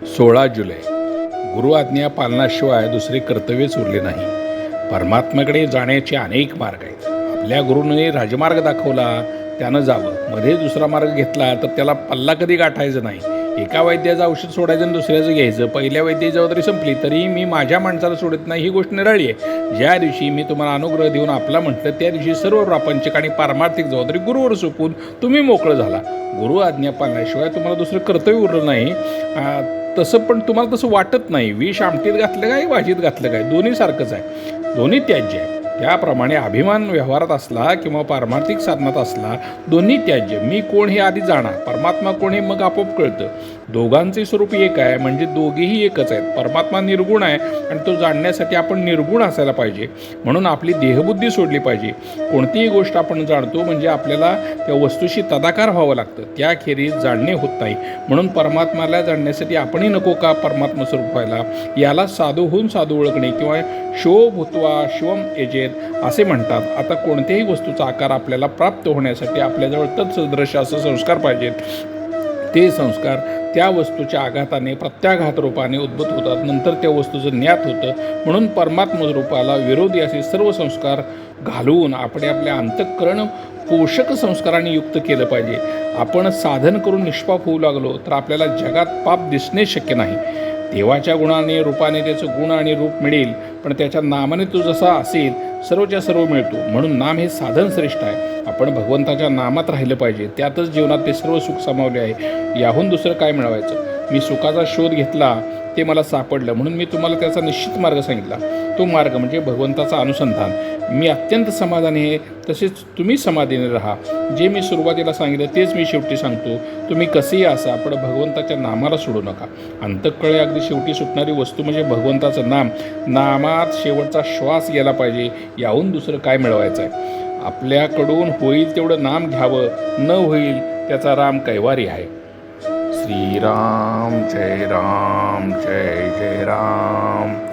16 जुलै. गुरु आज्ञा पालनाशिवाय दुसरे कर्तव्यच उरले नाही. परमात्म्याकडे जाण्याचे अनेक मार्ग आहेत. आपल्या गुरुने राजमार्ग दाखवला, त्यानं जावं. मध्ये दुसरा मार्ग घेतला तर त्याला पल्ला कधी गाठायचं नाही. एका वैद्याचं औषध सोडायचं आणि दुसऱ्याचं घ्यायचं. पहिल्या वैद्याची जबाबदारी संपली तरी मी माझ्या माणसाला सोडत नाही, ही गोष्ट निराळी आहे. ज्या दिवशी मी तुम्हाला अनुग्रह देऊन आपला म्हटलं, त्या दिवशी सर्व प्रापंचिक आणि पारमार्थिक जबाबदारी गुरुवर सोपून तुम्ही मोकळं झाला. गुरु आज्ञा पालनाशिवाय तुम्हाला दुसरं कर्तव्य उरलं नाही. तसं पण तुम्हाला तसं वाटत नाही. विष आमटीत घातलं काय, भाजीत घातलं काय, दोन्ही सारखंच आहे, दोन्ही त्याज्य आहे. त्याप्रमाणे अभिमान व्यवहारात असला किंवा पारमार्थिक साधनात असला, दोन्ही त्याज्य. मी कोण हे आधी जाणा, परमात्मा कोण हे मग आपोआप कळतं. दोघांचे स्वरूप एक आहे, म्हणजे दोघेही एकच आहेत. परमात्मा निर्गुण आहे आणि तो जाणण्यासाठी आपण निर्गुण असायला पाहिजे. म्हणून आपली देहबुद्धी सोडली पाहिजे. कोणतीही गोष्ट आपण जाणतो म्हणजे आपल्याला त्या वस्तूशी तदाकार व्हावं लागतं, त्याखेरीज जाणणे होत नाही. म्हणून परमात्म्याला जाणण्यासाठी आपणही नको का परमात्मा स्वरूप व्हायला. याला साधू होऊन साधू ओळखणे किंवा शो भूत्वा शिवम यजेत असे म्हणतात. आता कोणत्याही वस्तूचा आकार आपल्याला प्राप्त होण्यासाठी आपल्याजवळ तत्सदृश असं संस्कार पाहिजेत. ते संस्कार त्या वस्तूच्या आघाताने प्रत्याघात रूपाने उद्भूत होतात. नंतर त्या वस्तूचं ज्ञात होतं. म्हणून परमात्म रूपाला विरोधी असे सर्व संस्कार घालवून आपण आपल्या अंतःकरण पोषक संस्कारांनी युक्त केलं पाहिजे. आपण साधन करून निष्पाप होऊ लागलो तर आपल्याला जगात पाप दिसणे शक्य नाही. देवाच्या गुणाने रूपाने त्याचं गुण आणि रूप मिळेल, पण त्याच्या नामाने तो जसा असेल सर्वच्या सर्व मिळतो. म्हणून नाम हे साधन श्रेष्ठ आहे. आपण भगवंताच्या नामात राहिलं पाहिजे. त्यातच जीवनात ते सर्व सुख सामावले आहे. याहून दुसरं काय मिळवायचं. मी सुखाचा शोध घेतला, ते मला सापडलं, म्हणून मी तुम्हाला त्याचा निश्चित मार्ग सांगितला. तो मार्ग म्हणजे भगवंताचा अनुसंधान. मी अत्यंत समाधानी आहे, तसेच तुम्ही समाधानी राहा. जे मी सुरुवातीला सांगितलं तेच मी शेवटी सांगतो. तुम्ही कसेही असा, पण भगवंताच्या नामाला सोडू नका. अंतःकळे अगदी शेवटी सुटणारी वस्तू म्हणजे भगवंताचं नाम. नामात शेवटचा श्वास गेला पाहिजे. याहून दुसरं काय मिळवायचं आहे. आपल्याकडून होईल तेवढं नाम घ्यावं, न होईल त्याचा राम कैवारी आहे. श्रीराम जय राम जय जय राम.